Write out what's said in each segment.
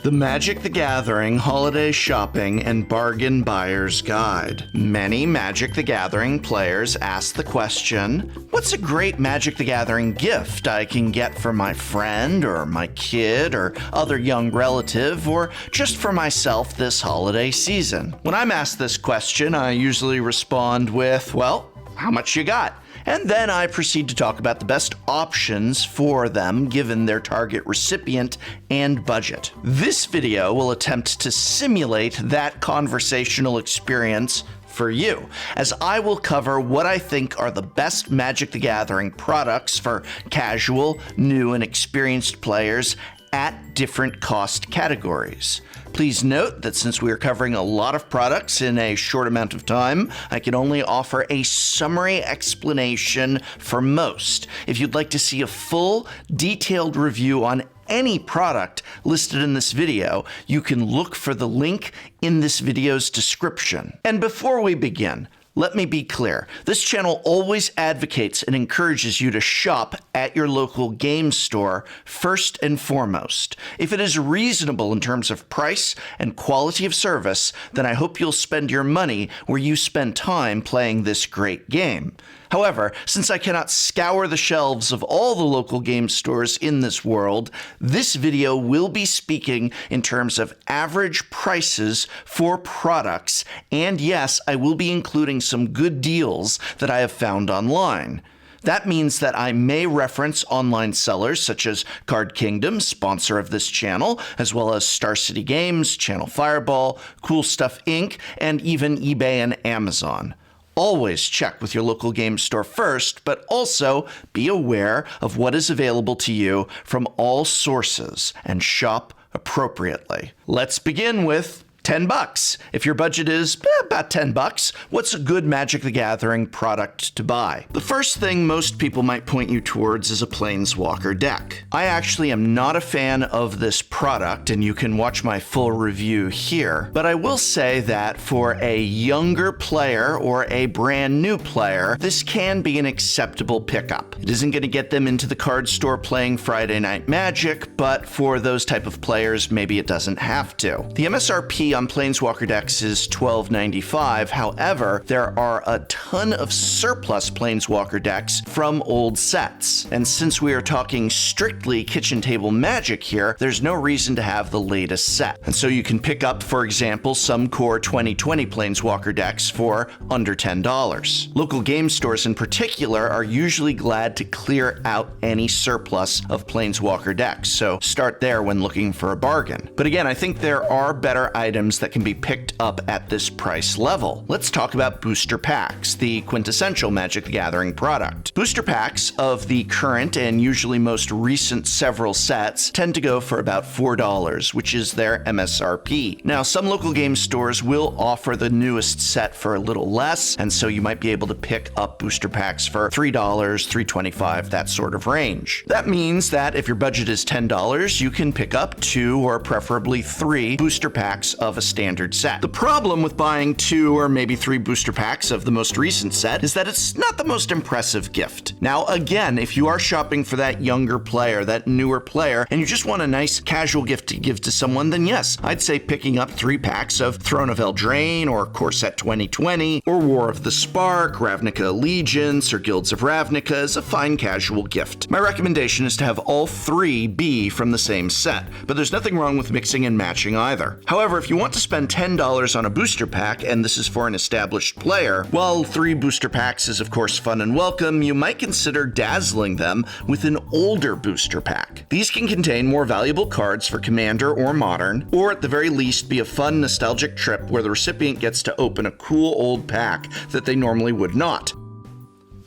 The Magic the Gathering Holiday Shopping and Bargain Buyer's Guide. Many Magic the Gathering players ask the question, what's a great Magic the Gathering gift I can get for my friend or my kid or other young relative or just for myself this holiday season? When I'm asked this question, I usually respond with, well, how much you got? And then I proceed to talk about the best options for them given their target recipient and budget. This video will attempt to simulate that conversational experience for you, as I will cover what I think are the best Magic the Gathering products for casual, new, and experienced players at different cost categories. Please note that since we are covering a lot of products in a short amount of time, I can only offer a summary explanation for most. If you'd like to see a full, detailed review on any product listed in this video, you can look for the link in this video's description. And before we begin, let me be clear. This channel always advocates and encourages you to shop at your local game store first and foremost. If it is reasonable in terms of price and quality of service, then I hope you'll spend your money where you spend time playing this great game. However, since I cannot scour the shelves of all the local game stores in this world, this video will be speaking in terms of average prices for products, and yes, I will be including some good deals that I have found online. That means that I may reference online sellers such as Card Kingdom, sponsor of this channel, as well as Star City Games, Channel Fireball, Cool Stuff Inc., and even eBay and Amazon. Always check with your local game store first, but also be aware of what is available to you from all sources and shop appropriately. Let's begin with $10. If your budget is about $10, what's a good Magic the Gathering product to buy? The first thing most people might point you towards is a Planeswalker deck. I actually am not a fan of this product, and you can watch my full review here, but I will say that for a younger player or a brand new player, this can be an acceptable pickup. It isn't going to get them into the card store playing Friday Night Magic, but for those type of players, maybe it doesn't have to. The MSRP on Planeswalker decks is $12.95. However, there are a ton of surplus Planeswalker decks from old sets. And since we are talking strictly kitchen table Magic here, there's no reason to have the latest set. And so you can pick up, for example, some core 2020 Planeswalker decks for under $10. Local game stores in particular are usually glad to clear out any surplus of Planeswalker decks, so start there when looking for a bargain. But again, I think there are better items that can be picked up at this price level. Let's talk about booster packs, the quintessential Magic the Gathering product. Booster packs of the current and usually most recent several sets tend to go for about $4, which is their MSRP. Now, some local game stores will offer the newest set for a little less, and so you might be able to pick up booster packs for $3, $3.25, that sort of range. That means that if your budget is $10, you can pick up 2 or preferably 3 booster packs of a standard set. The problem with buying 2 or maybe 3 booster packs of the most recent set is that it's not the most impressive gift. Now, again, if you are shopping for that younger player, that newer player, and you just want a nice casual gift to give to someone, then yes, I'd say picking up 3 packs of Throne of Eldraine or Core Set 2020 or War of the Spark, Ravnica Allegiance, or Guilds of Ravnica is a fine casual gift. My recommendation is to have all 3 be from the same set, but there's nothing wrong with mixing and matching either. However, if you want to spend $10 on a booster pack, and this is for an established player, while 3 booster packs is of course fun and welcome, you might consider dazzling them with an older booster pack. These can contain more valuable cards for Commander or Modern, or at the very least be a fun nostalgic trip where the recipient gets to open a cool old pack that they normally would not.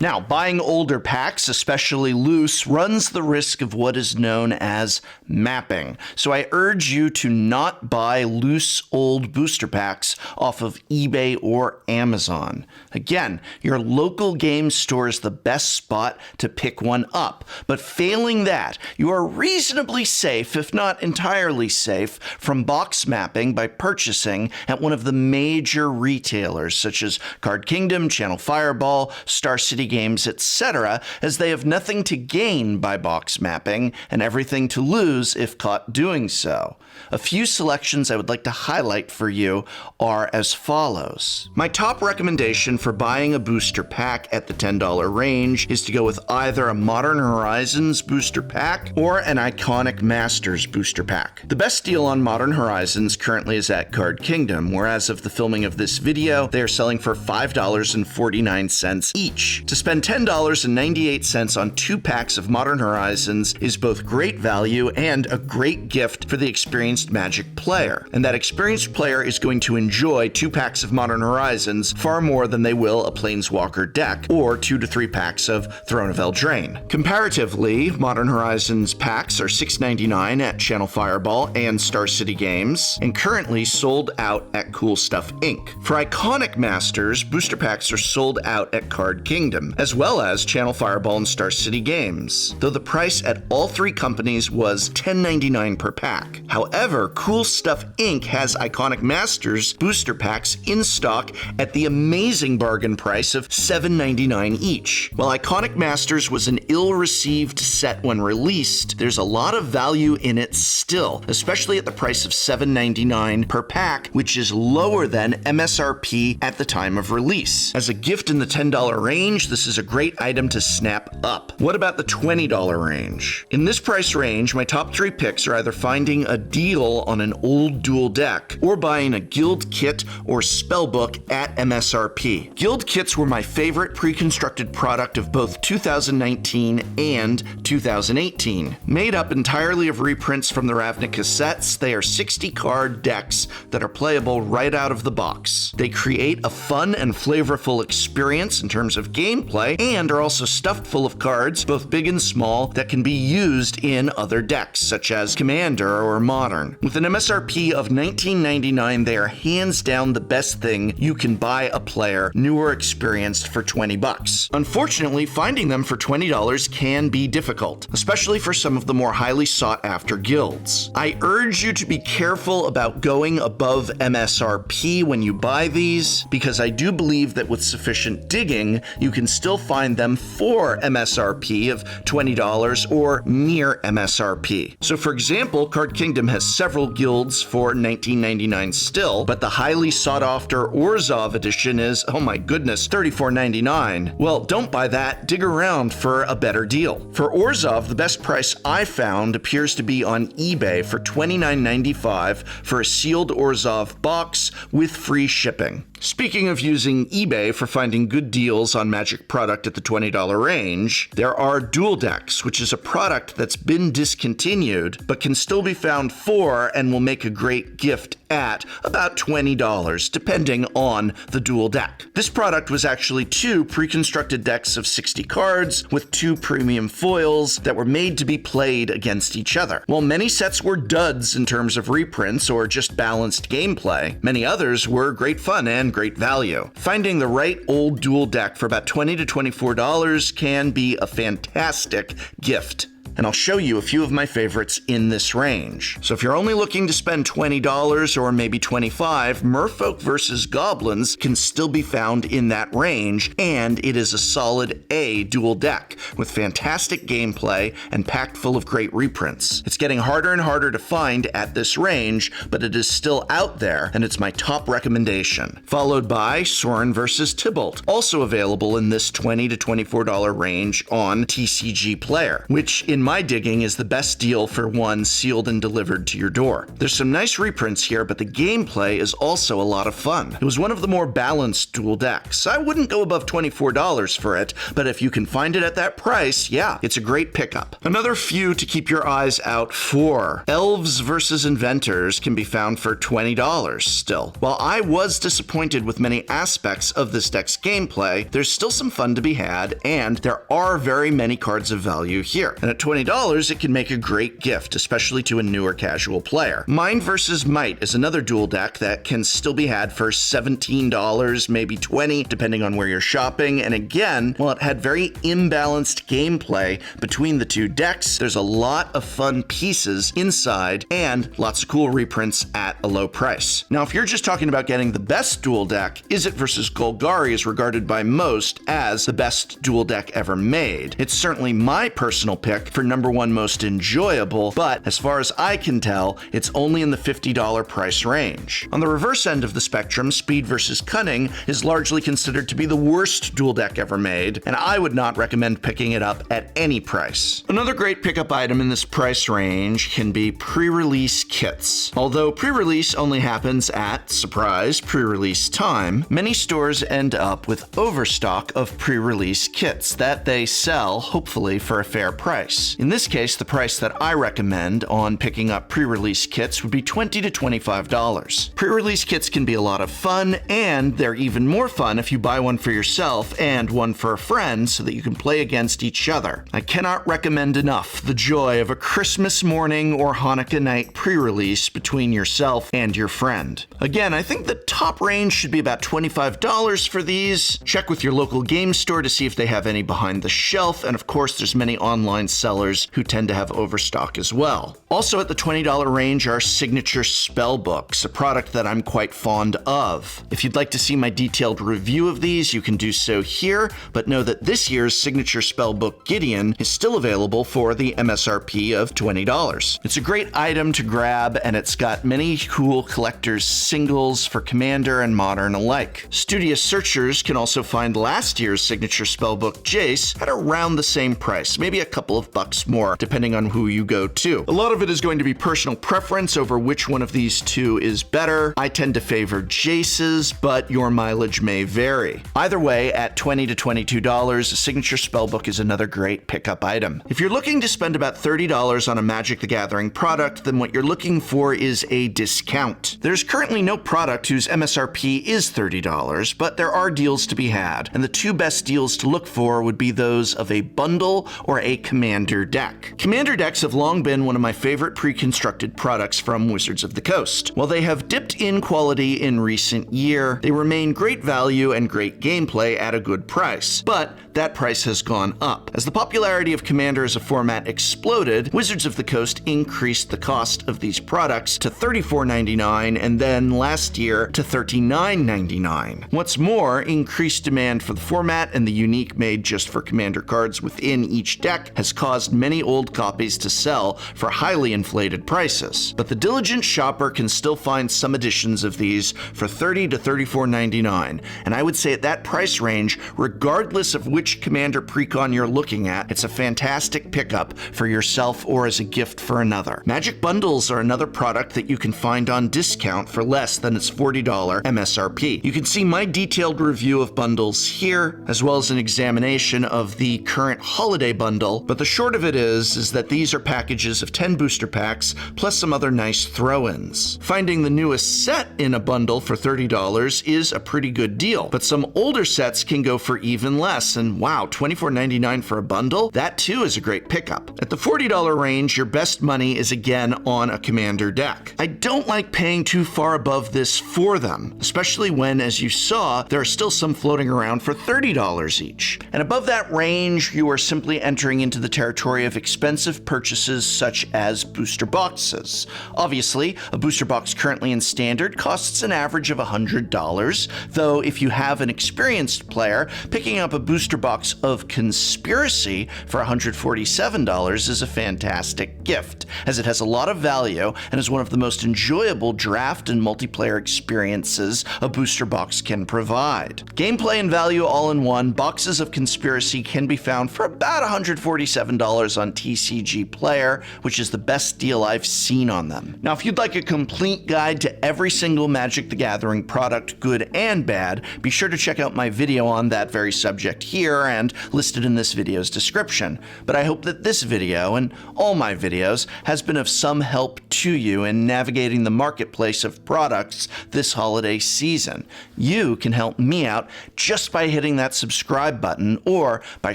Now, buying older packs, especially loose, runs the risk of what is known as mapping. So I urge you to not buy loose old booster packs off of eBay or Amazon. Again, your local game store is the best spot to pick one up. But failing that, you are reasonably safe, if not entirely safe, from box mapping by purchasing at one of the major retailers such as Card Kingdom, Channel Fireball, Star City games, etc., as they have nothing to gain by box mapping and everything to lose if caught doing so. A few selections I would like to highlight for you are as follows. My top recommendation for buying a booster pack at the $10 range is to go with either a Modern Horizons booster pack or an Iconic Masters booster pack. The best deal on Modern Horizons currently is at Card Kingdom, where as of the filming of this video, they are selling for $5.49 each. To spend $10.98 on 2 packs of Modern Horizons is both great value and a great gift for the experienced Magic player. And that experienced player is going to enjoy 2 packs of Modern Horizons far more than they will a Planeswalker deck, or 2 to 3 packs of Throne of Eldraine. Comparatively, Modern Horizons packs are $6.99 at Channel Fireball and Star City Games, and currently sold out at Cool Stuff Inc. For Iconic Masters, booster packs are sold out at Card Kingdom, as well as Channel Fireball and Star City Games, though the price at all 3 companies was $10.99 per pack. However, Cool Stuff Inc. has Iconic Masters booster packs in stock at the amazing bargain price of $7.99 each. While Iconic Masters was an ill-received set when released, there's a lot of value in it still, especially at the price of $7.99 per pack, which is lower than MSRP at the time of release. As a gift in the $10 range, this is a great item to snap up. What about the $20 range? In this price range, my top 3 picks are either finding a deal on an old dual deck or buying a guild kit or spellbook at MSRP. Guild kits were my favorite pre-constructed product of both 2019 and 2018. Made up entirely of reprints from the Ravnica sets, they are 60-card decks that are playable right out of the box. They create a fun and flavorful experience in terms of gameplay and are also stuffed full of cards, both big and small, that can be used in other decks, such as Commander or Modern. With an MSRP of $19.99, they are hands down the best thing you can buy a player, new or experienced, for $20. Unfortunately, finding them for $20 can be difficult, especially for some of the more highly sought after guilds. I urge you to be careful about going above MSRP when you buy these, because I do believe that with sufficient digging, you can still find them for MSRP of $20 or near MSRP. So for example, Card Kingdom has several guilds for $19.99 still, but the highly sought after Orzhov edition is, oh my goodness, $34.99. Well, don't buy that, dig around for a better deal. For Orzhov, the best price I found appears to be on eBay for $29.95 for a sealed Orzhov box with free shipping. Speaking of using eBay for finding good deals on Magic product at the $20 range, there are dual decks, which is a product that's been discontinued, but can still be found for and will make a great gift at about $20, depending on the dual deck. This product was actually 2 pre-constructed decks of 60 cards with 2 premium foils that were made to be played against each other. While many sets were duds in terms of reprints or just balanced gameplay, many others were great fun and great value. Finding the right old dual deck for about $20 to $24 can be a fantastic gift. And I'll show you a few of my favorites in this range. So if you're only looking to spend $20 or maybe $25, Merfolk vs. Goblins can still be found in that range, and it is a solid A dual deck with fantastic gameplay and packed full of great reprints. It's getting harder and harder to find at this range, but it is still out there, and it's my top recommendation. Followed by Sorin vs. Tybalt, also available in this $20 to $24 range on TCG Player, which in my digging is the best deal for one sealed and delivered to your door. There's some nice reprints here, but the gameplay is also a lot of fun. It was one of the more balanced dual decks. I wouldn't go above $24 for it, but if you can find it at that price, yeah, it's a great pickup. Another few to keep your eyes out for. Elves vs. Inventors can be found for $20 still. While I was disappointed with many aspects of this deck's gameplay, there's still some fun to be had, and there are very many cards of value here. And at $20, it can make a great gift, especially to a newer casual player. Mind vs. Might is another dual deck that can still be had for $17, maybe $20, depending on where you're shopping. And again, while it had very imbalanced gameplay between the two decks, there's a lot of fun pieces inside and lots of cool reprints at a low price. Now, if you're just talking about getting the best dual deck, Izzet vs. Golgari is regarded by most as the best dual deck ever made. It's certainly my personal pick for #1 most enjoyable, but as far as I can tell, it's only in the $50 price range. On the reverse end of the spectrum, Speed vs. Cunning is largely considered to be the worst dual deck ever made, and I would not recommend picking it up at any price. Another great pickup item in this price range can be pre-release kits. Although pre-release only happens at, surprise, pre-release time, many stores end up with overstock of pre-release kits that they sell, hopefully, for a fair price. In this case, the price that I recommend on picking up pre-release kits would be $20 to $25. Pre-release kits can be a lot of fun, and they're even more fun if you buy one for yourself and one for a friend so that you can play against each other. I cannot recommend enough the joy of a Christmas morning or Hanukkah night pre-release between yourself and your friend. Again, I think the top range should be about $25 for these. Check with your local game store to see if they have any behind the shelf, and of course there's many online sellers who tend to have overstock as well. Also at the $20 range are signature spellbooks, a product that I'm quite fond of. If you'd like to see my detailed review of these, you can do so here, but know that this year's signature spellbook Gideon is still available for the MSRP of $20. It's a great item to grab, and it's got many cool collector's singles for Commander and Modern alike. Studious searchers can also find last year's signature spellbook Jace at around the same price, maybe a couple of bucks more, depending on who you go to. A lot of it is going to be personal preference over which one of these two is better. I tend to favor Jace's, but your mileage may vary. Either way, at $20 to $22, a signature spellbook is another great pickup item. If you're looking to spend about $30 on a Magic the Gathering product, then what you're looking for is a discount. There's currently no product whose MSRP is $30, but there are deals to be had, and the two best deals to look for would be those of a bundle or a Commander deck. Commander decks have long been one of my favorite pre-constructed products from Wizards of the Coast. While they have dipped in quality in recent year, they remain great value and great gameplay at a good price, but that price has gone up. As the popularity of Commander as a format exploded, Wizards of the Coast increased the cost of these products to $34.99 and then last year to $39.99. What's more, increased demand for the format and the unique made just for Commander cards within each deck has caused many old copies to sell for highly inflated prices. But the diligent shopper can still find some editions of these for $30 to $34.99, and I would say at that price range, regardless of which Commander precon you're looking at, it's a fantastic pickup for yourself or as a gift for another. Magic bundles are another product that you can find on discount for less than its $40 MSRP. You can see my detailed review of bundles here, as well as an examination of the current holiday bundle, but the short of it is that these are packages of 10 booster packs plus some other nice throw-ins. Finding the newest set in a bundle for $30 is a pretty good deal, but some older sets can go for even less, and wow, $24.99 for a bundle? That too is a great pickup. At the $40 range, your best money is again on a Commander deck. I don't like paying too far above this for them, especially when, as you saw, there are still some floating around for $30 each. And above that range, you are simply entering into the territory of expensive purchases such as booster boxes. Obviously, a booster box currently in Standard costs an average of $100, though if you have an experienced player, picking up a booster box of Conspiracy for $147 is a fantastic gift, as it has a lot of value and is one of the most enjoyable draft and multiplayer experiences a booster box can provide. Gameplay and value all in one, boxes of Conspiracy can be found for about $147 on TCG Player, which is the best deal I've seen on them. Now, if you'd like a complete guide to every single Magic the Gathering product, good and bad, be sure to check out my video on that very subject here, here and listed in this video's description. But I hope that this video and all my videos has been of some help to you in navigating the marketplace of products this holiday season. You can help me out just by hitting that subscribe button or by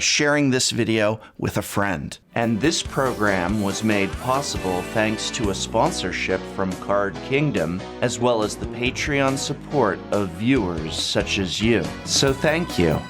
sharing this video with a friend. And this program was made possible thanks to a sponsorship from Card Kingdom, as well as the Patreon support of viewers such as you. So thank you.